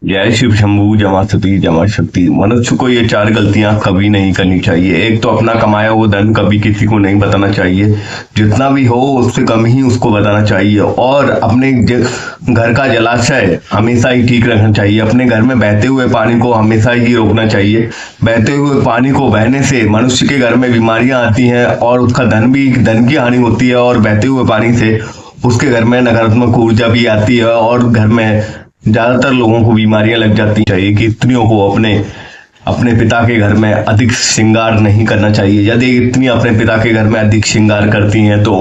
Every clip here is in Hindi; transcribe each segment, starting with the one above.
जय शिव शंभू जमा सती जमा शक्ति। मनुष्य को ये चार गलतियां कभी नहीं करनी चाहिए। एक तो अपना कमाया हुआ धन कभी किसी को नहीं बताना चाहिए, जितना भी हो उससे कम ही उसको बताना चाहिए। और अपने घर का जलाशय हमेशा ही ठीक रखना चाहिए। अपने घर में बहते हुए पानी को हमेशा ही रोकना चाहिए। बहते हुए पानी को बहने से मनुष्य के घर में बीमारियां आती हैं और उसका धन की हानि होती है। और बहते हुए पानी से उसके घर में नकारात्मक ऊर्जा भी आती है और घर में ज्यादातर लोगों को बीमारियां लग जाती चाहिए कि स्त्रियों को अपने अपने पिता के घर में अधिक श्रृंगार नहीं करना चाहिए। यदि स्त्री अपने पिता के घर में अधिक श्रृंगार करती हैं तो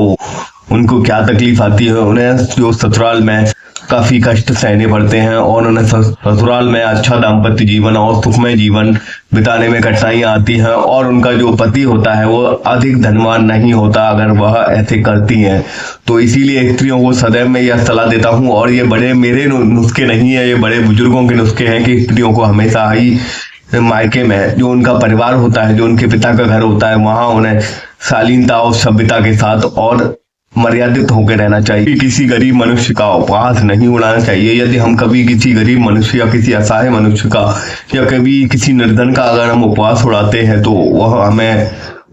उनको क्या तकलीफ आती है। उन्हें जो ससुराल में काफी कष्ट सहने पड़ते हैं और उन्हें ससुराल में अच्छा दाम्पत्य जीवन और सुखमय जीवन बिताने में कठिनाइयां आती हैं। और उनका जो पति होता है वो अधिक धनवान नहीं होता अगर वह ऐसे करती हैं। तो इसीलिए स्त्रियों को सदैव मैं यह सलाह देता हूँ, और ये बड़े मेरे नुस्खे नहीं है, ये बड़े बुजुर्गों के नुस्खे हैं कि स्त्रियों को हमेशा ही मायके में जो उनका परिवार होता है, जो उनके पिता का घर होता है, वहां उन्हें शालीनता और सभ्यता के साथ और मर्यादित होकर रहना चाहिए। किसी गरीब मनुष्य का उपहास नहीं उड़ाना चाहिए। यदि हम कभी किसी गरीब मनुष्य या किसी असहाय मनुष्य का या कभी किसी निर्धन का अगर हम उपहास उड़ाते हैं तो वह हमें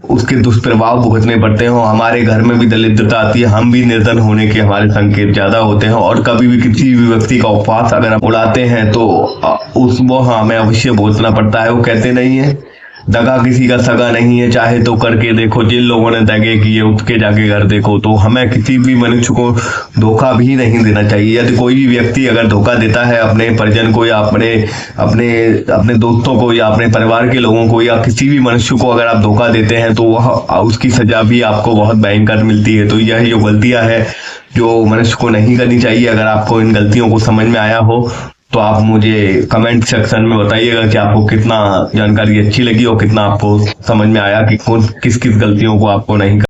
उसके दुष्प्रभाव भुगतने पड़ते हैं। हमारे घर में भी दरिद्रता आती है, हम भी निर्धन होने के हमारे संकेत ज्यादा होते हैं। और कभी भी किसी भी व्यक्ति का उपहास अगर हम उड़ाते हैं तो वो हमें अवश्य भुगतना पड़ता है। वो कहते नहीं है, दगा किसी का सगा नहीं है, चाहे तो करके देखो। जिन लोगों ने दगे किए उसके जाके घर देखो। तो हमें किसी भी मनुष्य को धोखा भी नहीं देना चाहिए। यदि कोई भी व्यक्ति अगर धोखा देता है अपने परिजन को या अपने अपने अपने दोस्तों को या अपने परिवार के लोगों को या किसी भी मनुष्य को अगर आप धोखा देते हैं तो वह उसकी सजा भी आपको बहुत भयंकर मिलती है। तो यह जो गलतियां है जो मनुष्य को नहीं करनी चाहिए। अगर आपको इन गलतियों को समझ में आया हो तो आप मुझे कमेंट सेक्शन में बताइएगा कि आपको कितना जानकारी अच्छी लगी और कितना आपको समझ में आया कि किस किस गलतियों को आपको नहीं